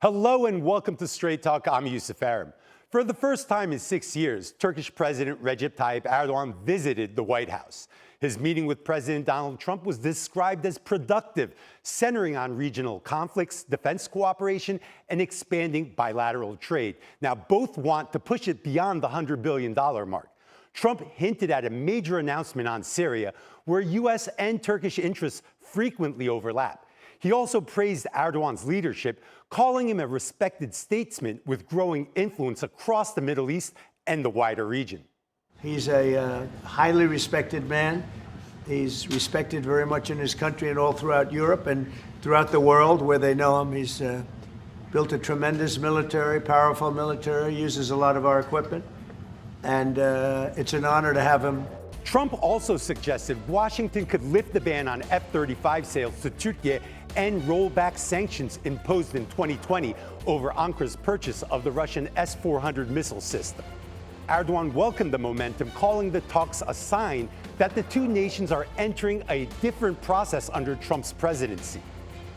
Hello and welcome to Straight Talk. I'm Yusuf Aram. For the first time in 6 years, Turkish President Recep Tayyip Erdoğan visited the White House. His meeting with President Donald Trump was described as productive, centering on regional conflicts, defense cooperation, and expanding bilateral trade. Now, both want to push it beyond the $100 billion mark. Trump hinted at a major announcement on Syria, where US and Turkish interests frequently overlap. He also praised Erdoğan's leadership, calling him a respected statesman with growing influence across the Middle East and the wider region. He's a highly respected man. He's respected very much in his country and all throughout Europe and throughout the world where they know him. He's built a tremendous military, powerful military, uses a lot of our equipment, and it's an honor to have him. Trump also suggested Washington could lift the ban on F-35 sales to Turkey and roll back sanctions imposed in 2020 over Ankara's purchase of the Russian S-400 missile system. Erdoğan welcomed the momentum, calling the talks a sign that the two nations are entering a different process under Trump's presidency.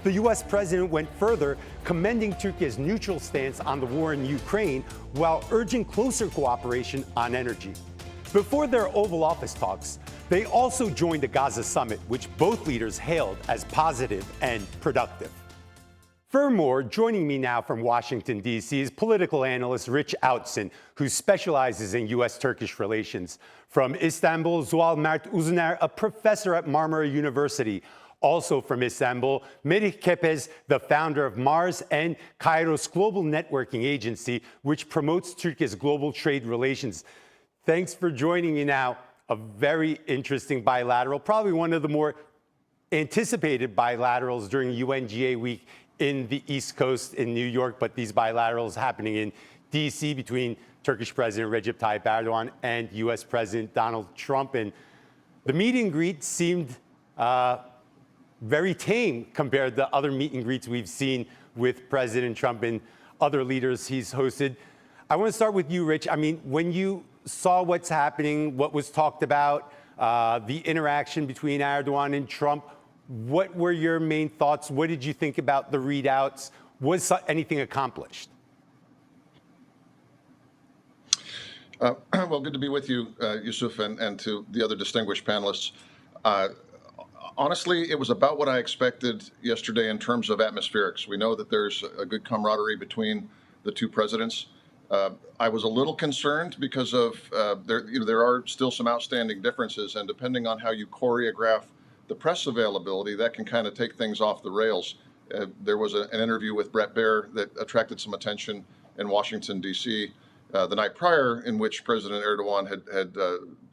The U.S. president went further, commending Turkey's neutral stance on the war in Ukraine while urging closer cooperation on energy. Before their Oval Office talks, they also joined the Gaza summit, which both leaders hailed as positive and productive. For more, joining me now from Washington, D.C. is political analyst Rich Outzen, who specializes in U.S.-Turkish relations. From Istanbul, Zuhal Mert Uzuner, a professor at Marmara University. Also from Istanbul, Merih Kepez, the founder of Mars and Kairos Global Networking Agency, which promotes Turkey's global trade relations. Thanks for joining me now. A very interesting bilateral, probably one of the more anticipated bilaterals during UNGA week in the East Coast in New York, but these bilaterals happening in D.C. between Turkish President Recep Tayyip Erdoğan and U.S. President Donald Trump. And the meet and greet seemed very tame compared to other meet and greets we've seen with President Trump and other leaders he's hosted. I want to start with you, Rich. I mean, when you saw what's happening, what was talked about, the interaction between Erdoğan and Trump, what were your main thoughts? What did you think about the readouts? Was anything accomplished? Well, good to be with you, Yusuf, and to the other distinguished panelists. Honestly, it was about what I expected yesterday in terms of atmospherics. We know that there's a good camaraderie between the two presidents. I was a little concerned because of there are still some outstanding differences, and depending on how you choreograph the press availability, that can kind of take things off the rails. There was an interview with Bret Baier that attracted some attention in Washington, D.C. The night prior, in which President Erdoğan had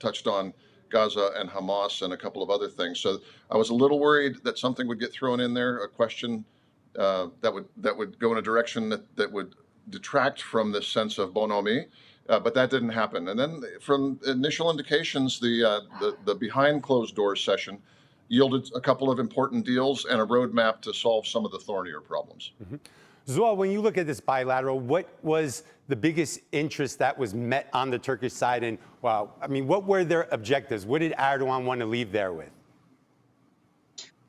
touched on Gaza and Hamas and a couple of other things. So I was a little worried that something would get thrown in there, a question that would go in a direction that would detract from this sense of bonhomie, but that didn't happen. And then from initial indications, the behind closed doors session yielded a couple of important deals and a roadmap to solve some of the thornier problems. Mm-hmm. Zuhal, when you look at this bilateral, what was the biggest interest that was met on the Turkish side? And, well, I mean, what were their objectives? What did Erdoğan want to leave there with?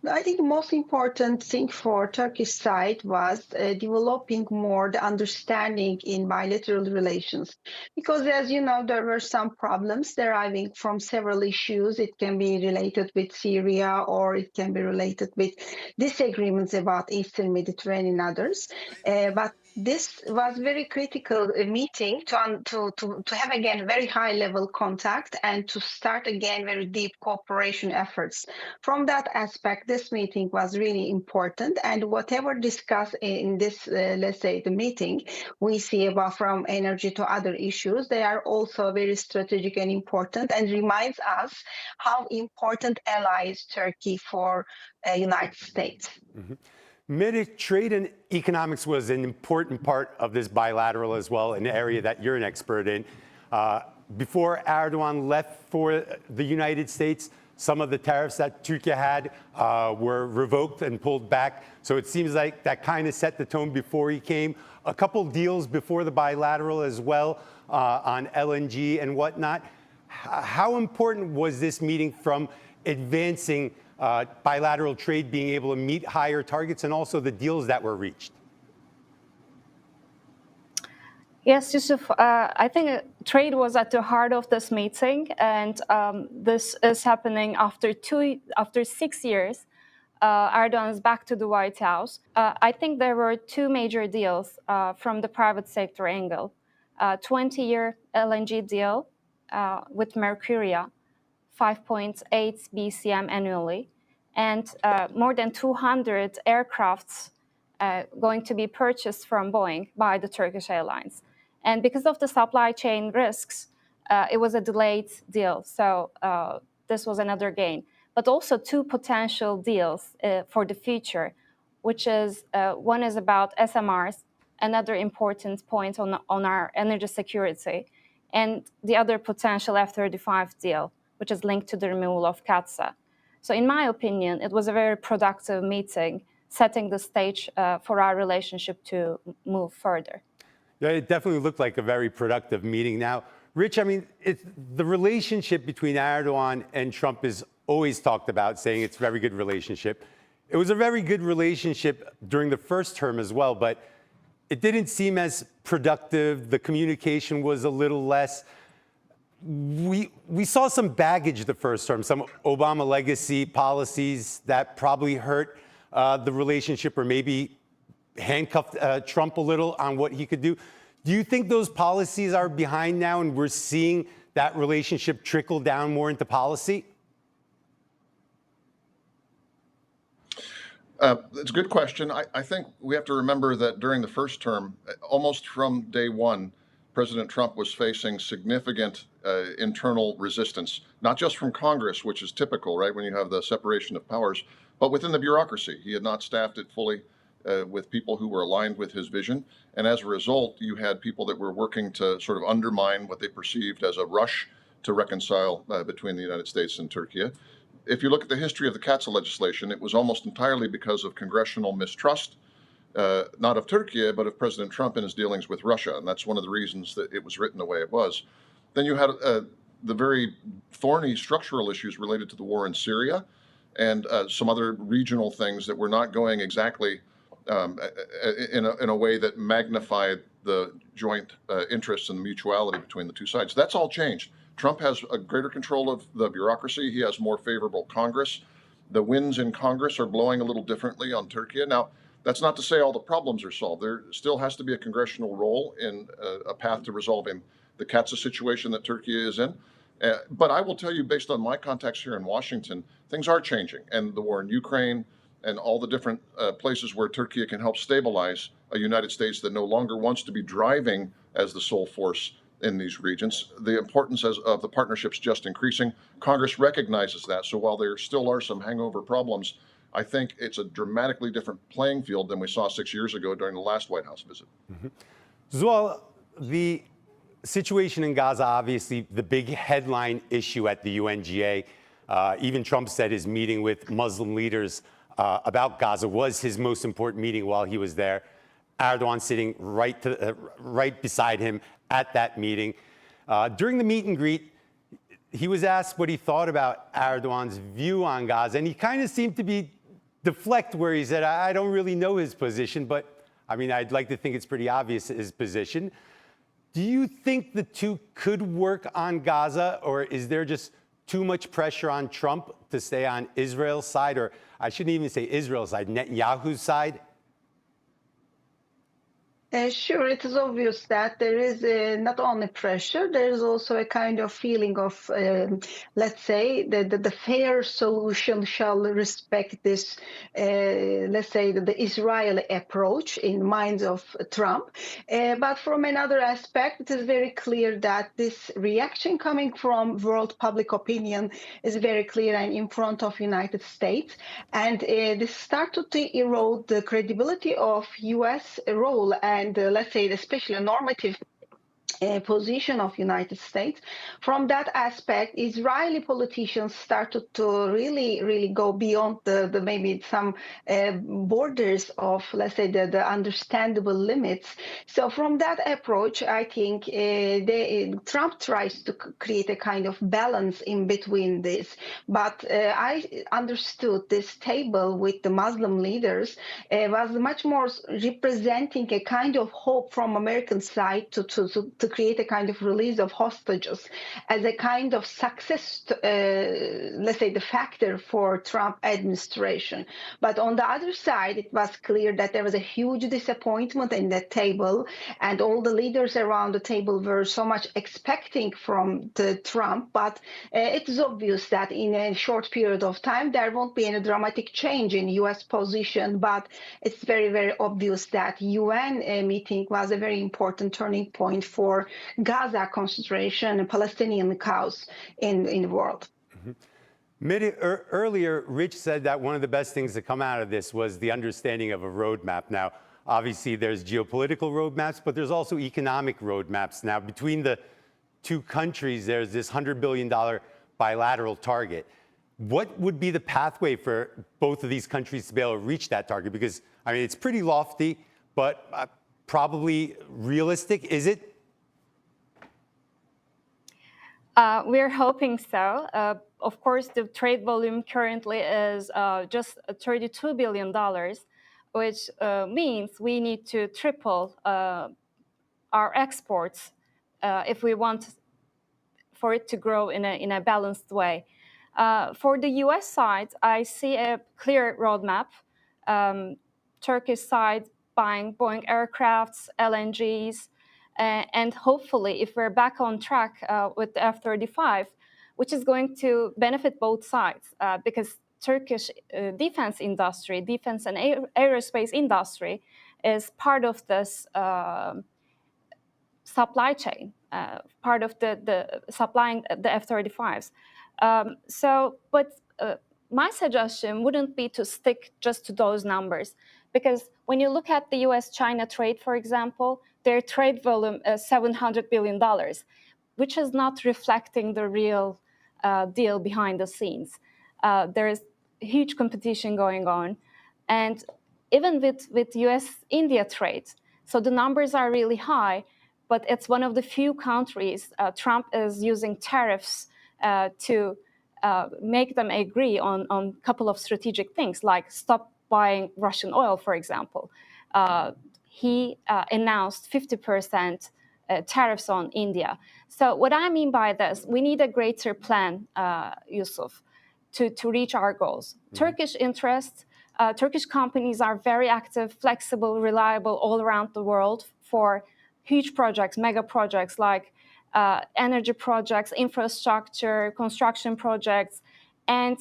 I think the most important thing for Turkish side was developing more the understanding in bilateral relations. Because as you know, there were some problems deriving from several issues. It can be related with Syria, or it can be related with disagreements about Eastern Mediterranean and others. But this was very critical meeting to have again very high level contact and to start again very deep cooperation efforts. From that aspect, this meeting was really important, and whatever discussed in this, let's say, the meeting, we see about from energy to other issues, they are also very strategic and important, and reminds us how important ally is Turkey for United States. Mm-hmm. Merih, trade and economics was an important part of this bilateral as well, an area that you're an expert in. Before Erdoğan left for the United States, some of the tariffs that Turkey had were revoked and pulled back. So it seems like that kind of set the tone before he came. A couple deals before the bilateral as well on LNG and whatnot. How important was this meeting from advancing bilateral trade, being able to meet higher targets, and also the deals that were reached? Yes, Yusuf, I think trade was at the heart of this meeting, and this is happening after 6 years. Erdoğan is back to the White House. I think there were two major deals from the private sector angle. 20-year LNG deal with Mercuria, 5.8 BCM annually, and more than 200 aircrafts going to be purchased from Boeing by the Turkish Airlines. And because of the supply chain risks, it was a delayed deal. So this was another gain. But also two potential deals for the future, which is one is about SMRs, another important point on our energy security, and the other potential F-35 deal, which is linked to the removal of CATSA. So in my opinion, it was a very productive meeting, setting the stage for our relationship to move further. Yeah, it definitely looked like a very productive meeting. Now, Rich, I mean, the relationship between Erdoğan and Trump is always talked about, saying it's a very good relationship. It was a very good relationship during the first term as well, but it didn't seem as productive. The communication was a little less. We saw some baggage the first term, some Obama legacy policies that probably hurt the relationship or maybe handcuffed Trump a little on what he could do. Do you think those policies are behind now and we're seeing that relationship trickle down more into policy? It's a good question. I think we have to remember that during the first term, almost from day one, President Trump was facing significant internal resistance, not just from Congress, which is typical, right, when you have the separation of powers, but within the bureaucracy. He had not staffed it fully with people who were aligned with his vision. And as a result, you had people that were working to sort of undermine what they perceived as a rush to reconcile between the United States and Turkey. If you look at the history of the CATSA legislation, it was almost entirely because of congressional mistrust, not of Turkey, but of President Trump in his dealings with Russia. And that's one of the reasons that it was written the way it was. Then you had the very thorny structural issues related to the war in Syria and some other regional things that were not going exactly in a way that magnified the joint interests and the mutuality between the two sides. That's all changed. Trump has a greater control of the bureaucracy. He has more favorable Congress. The winds in Congress are blowing a little differently on Turkey. Now, that's not to say all the problems are solved. There still has to be a congressional role in a path to resolving the CATSA situation that Turkey is in. But I will tell you, based on my contacts here in Washington, things are changing. And the war in Ukraine and all the different places where Turkey can help stabilize a United States that no longer wants to be driving as the sole force in these regions. The importance of the partnerships just increasing. Congress recognizes that. So while there still are some hangover problems, I think it's a dramatically different playing field than we saw 6 years ago during the last White House visit. Mm-hmm. Zuhal, the situation in Gaza, obviously the big headline issue at the UNGA. Even Trump said his meeting with Muslim leaders about Gaza was his most important meeting while he was there. Erdoğan sitting right beside him at that meeting. During the meet and greet, he was asked what he thought about Erdoğan's view on Gaza, and he kind of seemed to deflect where he said, I don't really know his position, but I mean, I'd like to think it's pretty obvious his position. Do you think the two could work on Gaza, or is there just too much pressure on Trump to stay on Israel's side, or I shouldn't even say Israel's side, Netanyahu's side? Sure, it is obvious that there is not only pressure, there is also a kind of feeling of, let's say, the fair solution shall respect this, let's say, the Israeli approach in the minds of Trump. But from another aspect, it is very clear that this reaction coming from world public opinion is very clear and in front of United States. And this started to erode the credibility of U.S. role and let's say especially normative position of United States. From that aspect, Israeli politicians started to really go beyond the maybe some borders of, let's say, the understandable limits. So from that approach, I think Trump tries to create a kind of balance in between this. But I understood this table with the Muslim leaders was much more representing a kind of hope from American side to create a kind of release of hostages as a kind of success, let's say, the factor for Trump administration. But on the other side, it was clear that there was a huge disappointment in that table, and all the leaders around the table were so much expecting from the Trump. But it is obvious that in a short period of time, there won't be any dramatic change in U.S. position. But it's very obvious that UN meeting was a very important turning point for Gaza concentration and Palestinian cause in the world. Earlier, Rich said that one of the best things to come out of this was the understanding of a roadmap. Now, obviously, there's geopolitical roadmaps, but there's also economic roadmaps. Now, between the two countries, there's this $100 billion bilateral target. What would be the pathway for both of these countries to be able to reach that target? Because, I mean, it's pretty lofty, but probably realistic. Is it? We're hoping so. Of course, the trade volume currently is just $32 billion, which means we need to triple our exports if we want for it to grow in a balanced way. For the US side, I see a clear roadmap. Turkish side buying Boeing aircrafts, LNGs, and hopefully, if we're back on track with the F-35, which is going to benefit both sides, because Turkish defense industry, defense and aerospace industry is part of this supply chain, part of the supplying the F-35s. But my suggestion wouldn't be to stick just to those numbers, because when you look at the US-China trade, for example, their trade volume is $700 billion, which is not reflecting the real deal behind the scenes. There is huge competition going on. And even with US-India trade, so the numbers are really high, but it's one of the few countries Trump is using tariffs to make them agree on a couple of strategic things, like stop buying Russian oil, for example. He announced 50% tariffs on India. So what I mean by this, we need a greater plan, Yusuf, to reach our goals. Mm-hmm. Turkish interests, Turkish companies are very active, flexible, reliable all around the world for huge projects, mega projects like energy projects, infrastructure, construction projects. And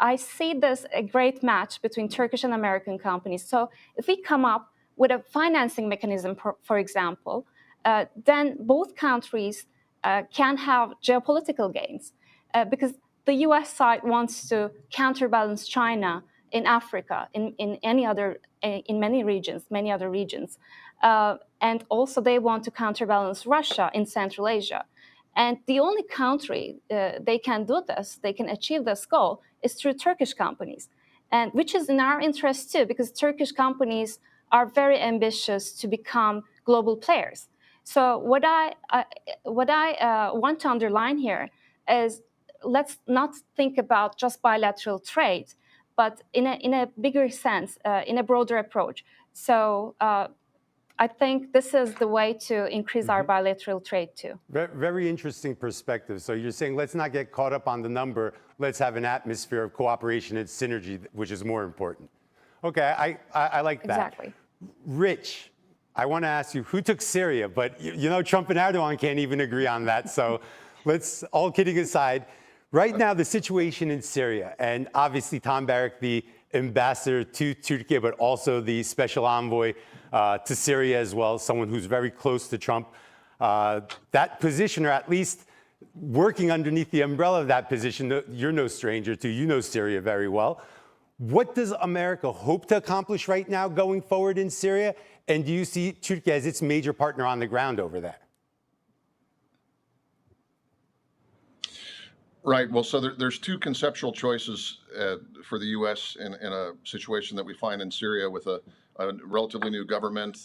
I see this a great match between Turkish and American companies. So if we come up with a financing mechanism, for example, then both countries can have geopolitical gains, because the US side wants to counterbalance China in Africa, in many other regions. And also they want to counterbalance Russia in Central Asia. And the only country they can do this, they can achieve this goal, is through Turkish companies, and which is in our interest too, because Turkish companies are very ambitious to become global players. So what I want to underline here is, let's not think about just bilateral trade, but in a bigger sense, in a broader approach. So I think this is the way to increase our bilateral trade too. Very interesting perspective. So you're saying let's not get caught up on the number. Let's have an atmosphere of cooperation and synergy, which is more important. Okay, I like that. Exactly. Rich, I want to ask you, who took Syria? But you know, Trump and Erdoğan can't even agree on that. So let's, all kidding aside, right now the situation in Syria, and obviously Tom Barrack, the ambassador to Turkey, but also the special envoy to Syria as well, someone who's very close to Trump. That position, or at least working underneath the umbrella of that position, you're no stranger to, you know Syria very well. What does America hope to accomplish right now going forward in Syria? And do you see Turkey as its major partner on the ground over there? Right. Well, so there's two conceptual choices for the U.S. in a situation that we find in Syria with a relatively new government,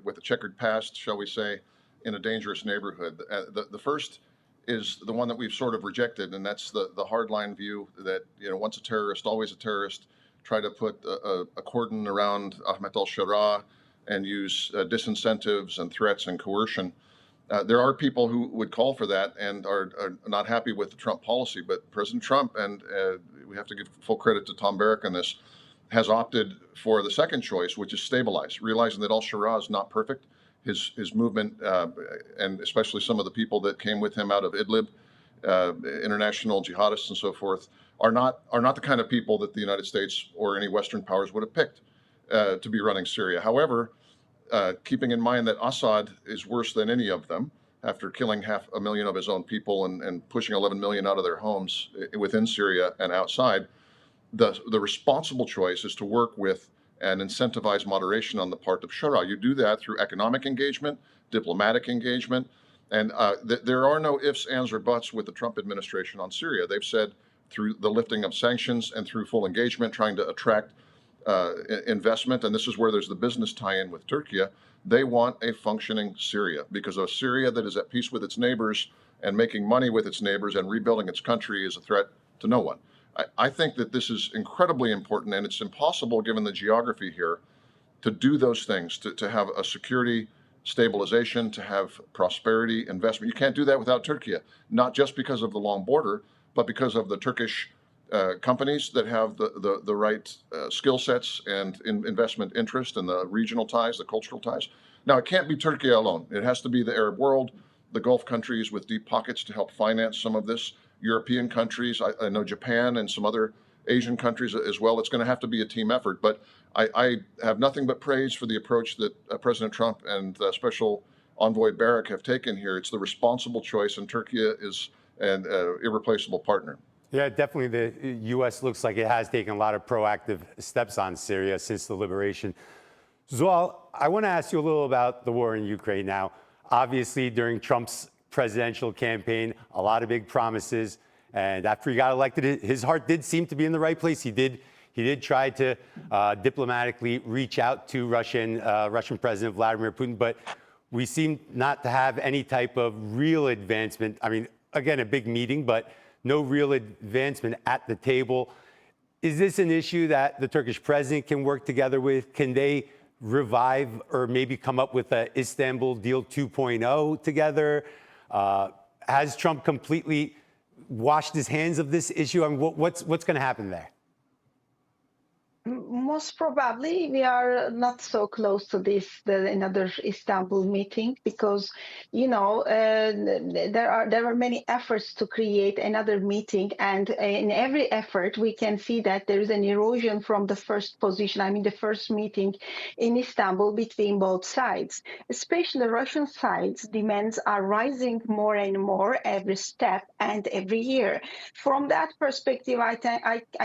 with a checkered past, shall we say, in a dangerous neighborhood. The first is the one that we've sort of rejected, and that's the hardline view that, once a terrorist, always a terrorist. Try to put a cordon around Ahmed al-Sharaa and use disincentives and threats and coercion. There are people who would call for that and are not happy with the Trump policy, but President Trump, and we have to give full credit to Tom Barrack on this, has opted for the second choice, which is stabilize, realizing that al-Sharaa is not perfect. His movement, and especially some of the people that came with him out of Idlib, international jihadists and so forth, are not the kind of people that the United States or any Western powers would have picked to be running Syria. However, keeping in mind that Assad is worse than any of them after killing 500,000 of his own people and pushing 11 million out of their homes within Syria and outside, the responsible choice is to work with and incentivize moderation on the part of Sharaa. You do that through economic engagement, diplomatic engagement, and there are no ifs, ands, or buts with the Trump administration on Syria. They've said through the lifting of sanctions and through full engagement, trying to attract investment, and this is where there's the business tie-in with Turkey. They want a functioning Syria, because a Syria that is at peace with its neighbors and making money with its neighbors and rebuilding its country is a threat to no one. I think that this is incredibly important, and it's impossible, given the geography here, to do those things, to have a security stabilization, to have prosperity, investment. You can't do that without Turkey, not just because of the long border, but because of the Turkish companies that have the right skill sets and investment interest, and the regional ties, the cultural ties. Now, it can't be Turkey alone. It has to be the Arab world, the Gulf countries with deep pockets to help finance some of this, European countries, I know Japan and some other Asian countries as well. It's going to have to be a team effort. But I have nothing but praise for the approach that President Trump and Special Envoy Barrack have taken here. It's the responsible choice, and Turkey is an irreplaceable partner. Yeah, definitely the U.S. looks like it has taken a lot of proactive steps on Syria since the liberation. Zoal, I want to ask you a little about the war in Ukraine now. Obviously, during Trump's presidential campaign, a lot of big promises. And after he got elected, his heart did seem to be in the right place. He did try to diplomatically reach out to Russian President Vladimir Putin, but we seem not to have any type of real advancement. I mean, again, a big meeting, but no real advancement at the table. Is this an issue that the Turkish president can work together with? Can they revive or maybe come up with an Istanbul Deal 2.0 together? Has Trump completely washed his hands of this issue? I mean, what's going to happen there? Most probably, we are not so close to another Istanbul meeting, because there were many efforts to create another meeting, and in every effort we can see that there is an erosion from the first position. I mean, the first meeting in Istanbul between both sides, especially Russian side's demands are rising more and more every step and every year. From that perspective, I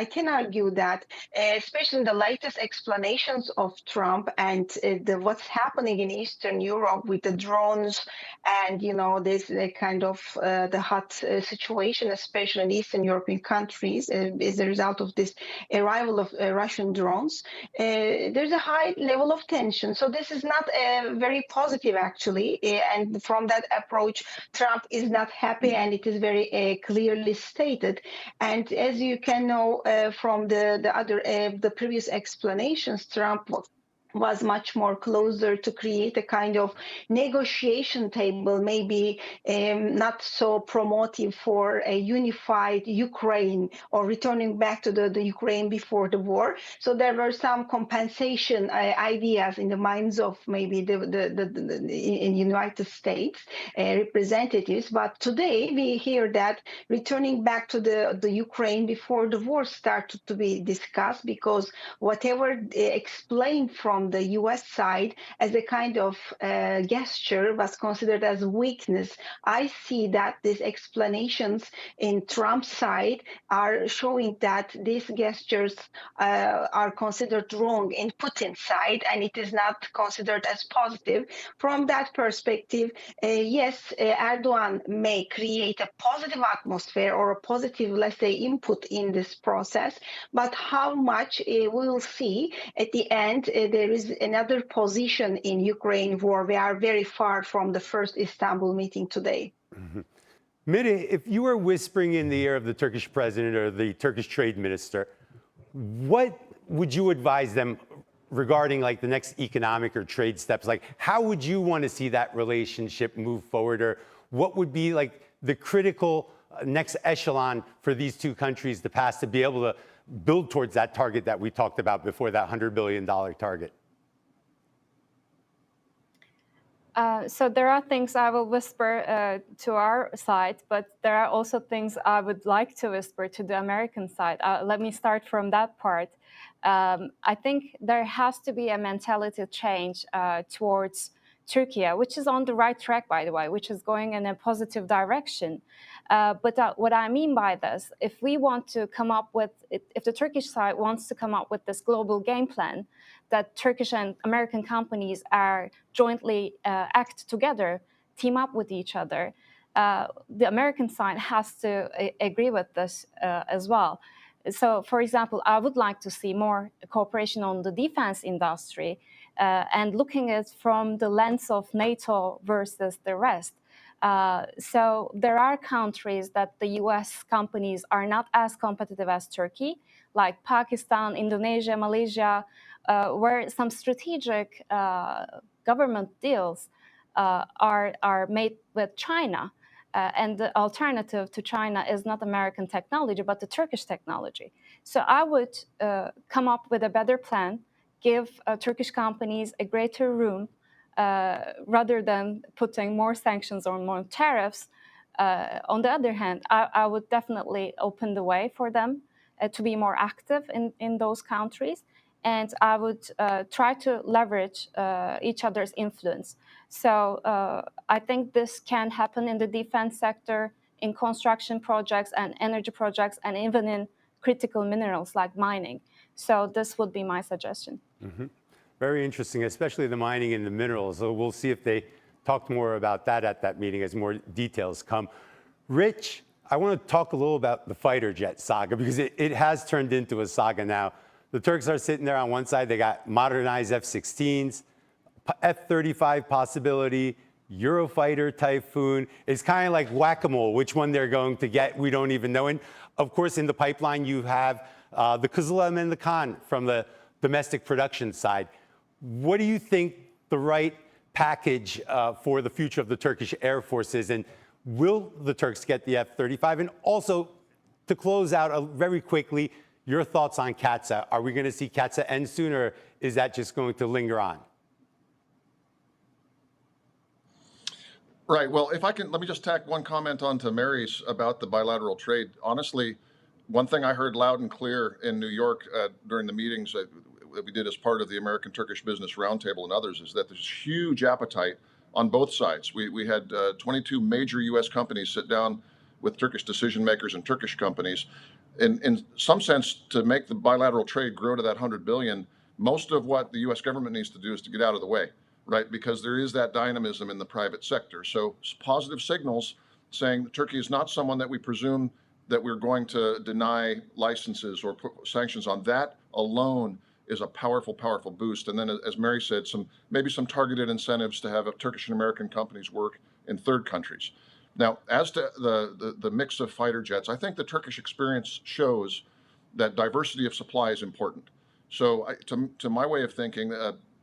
can argue that, especially in the latest explanations of Trump and what's happening in Eastern Europe with the drones and this kind of the hot situation, especially in Eastern European countries, as a result of this arrival of Russian drones, there's a high level of tension. So this is not very positive, actually, and from that approach, Trump is not happy, and it is very clearly stated. And as you can know from the previous explanations, Trump was much more closer to create a kind of negotiation table, maybe not so promotive for a unified Ukraine or returning back to the Ukraine before the war. So there were some compensation ideas in the minds of maybe in United States representatives. But today we hear that returning back to the Ukraine before the war started to be discussed, because whatever explained from from the US side as a kind of gesture was considered as weakness. I see that these explanations in Trump's side are showing that these gestures are considered wrong in Putin's side, and it is not considered as positive. From that perspective, yes, Erdoğan may create a positive atmosphere or a positive, let's say, input in this process, but how much we will see at the end. There is another position in Ukraine war. We are very far from the first Istanbul meeting today. Miri, if you were whispering in the ear of the Turkish president or the Turkish trade minister, what would you advise them regarding like the next economic or trade steps? Like, how would you want to see that relationship move forward? Or what would be like the critical next echelon for these two countries to pass to be able to build towards that target that we talked about before, that $100 billion target? So there are things I will whisper to our side, but there are also things I would like to whisper to the American side. Let me start from that part. I think there has to be a mentality change towards Turkey, which is on the right track, by the way, which is going in a positive direction. But what I mean by this, if we want to come up with, if the Turkish side wants to come up with this global game plan, that Turkish and American companies are jointly act together, team up with each other, the American side has to agree with this as well. So, for example, I would like to see more cooperation on the defense industry and looking at it from the lens of NATO versus the rest. So there are countries that the US companies are not as competitive as Turkey, like Pakistan, Indonesia, Malaysia, where some strategic government deals are made with China. And the alternative to China is not American technology, but the Turkish technology. So I would come up with a better plan, give Turkish companies a greater room, rather than putting more sanctions or more tariffs. On the other hand, I would definitely open the way for them to be more active in those countries. And I would try to leverage each other's influence. So I think this can happen in the defense sector, in construction projects and energy projects, and even in critical minerals like mining. So this would be my suggestion. Mm-hmm. Very interesting, especially the mining and the minerals. So we'll see if they talked more about that at that meeting as more details come. Rich, I want to talk a little about the fighter jet saga, because it has turned into a saga now. The Turks are sitting there on one side. They got modernized F-16s, F-35 possibility, Eurofighter Typhoon. It's kind of like whack-a-mole. Which one they're going to get, we don't even know. And of course, in the pipeline, you have the Kızılelma and the Khan from the domestic production side. What do you think the right package for the future of the Turkish Air Force is? And will the Turks get the F-35? And also, to close out very quickly, your thoughts on CATSA. Are we going to see CATSA end soon, or is that just going to linger on? Right. Well, if I can, let me just tack one comment on to Mary's about the bilateral trade. Honestly, one thing I heard loud and clear in New York during the meetings that we did as part of the American-Turkish Business Roundtable and others is that there's huge appetite on both sides. We had 22 major U.S. companies sit down with Turkish decision makers and Turkish companies. In some sense, to make the bilateral trade grow to that 100 billion, most of what the U.S. government needs to do is to get out of the way, right? Because there is that dynamism in the private sector. So positive signals saying that Turkey is not someone that we presume that we're going to deny licenses or put sanctions on. That alone is a powerful, powerful boost. And then, as Mary said, maybe some targeted incentives to have Turkish and American companies work in third countries. Now, as to the mix of fighter jets, I think the Turkish experience shows that diversity of supply is important. So to my way of thinking,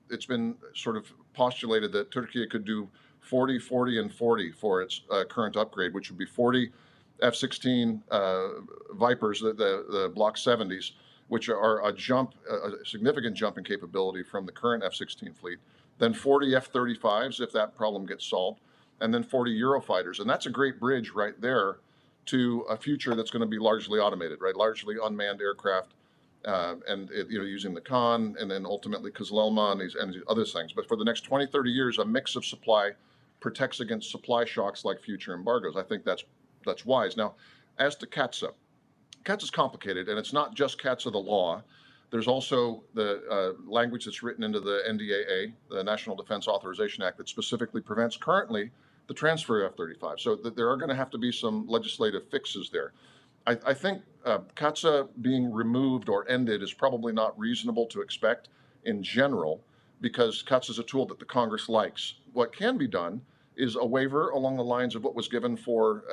it's been sort of postulated that Turkey could do 40, 40, and 40 for its current upgrade, which would be 40 F-16 Vipers, the Block 70s, which are a significant jump in capability from the current F-16 fleet, then 40 F-35s if that problem gets solved, and then 40 Eurofighters. And that's a great bridge right there to a future that's going to be largely automated, right? Largely unmanned aircraft and using the Khan and then ultimately Kızılelma and these other things. But for the next 20, 30 years, a mix of supply protects against supply shocks like future embargoes. I think that's wise. Now, as to CAATSA, CAATSA is complicated, and it's not just CAATSA the law. There's also the language that's written into the NDAA, the National Defense Authorization Act, that specifically prevents currently the transfer of F-35. So there are going to have to be some legislative fixes there. I think CAATSA being removed or ended is probably not reasonable to expect in general, because CAATSA is a tool that the Congress likes. What can be done is a waiver along the lines of what was given for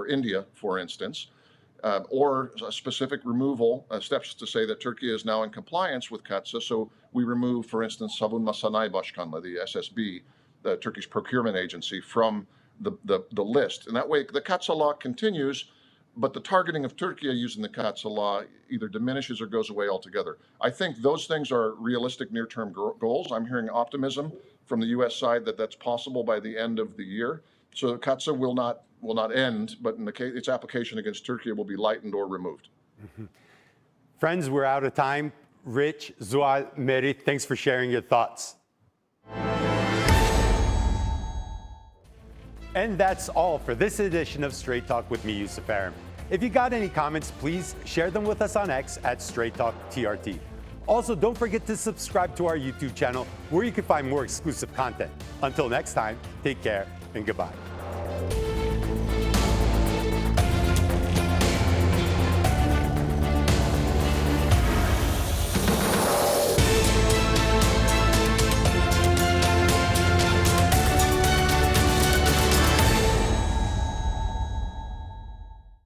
India, for instance, or a specific removal steps to say that Turkey is now in compliance with CAATSA. So we remove, for instance, Savunma Sanayi Başkanlığı, the SSB, the Turkish procurement agency, from the list. And that way the CAATSA law continues, but the targeting of Turkey using the CAATSA law either diminishes or goes away altogether. I think those things are realistic near-term goals. I'm hearing optimism from the U.S. side that that's possible by the end of the year. So CAATSA will not end, but in the case, its application against Turkey will be lightened or removed. Friends, we're out of time. Rich, Zuhal, Merit, thanks for sharing your thoughts. And that's all for this edition of Straight Talk with me, Yusuf Aram. If you got any comments, please share them with us on X at Straight Talk TRT. Also, don't forget to subscribe to our YouTube channel, where you can find more exclusive content. Until next time, take care and goodbye.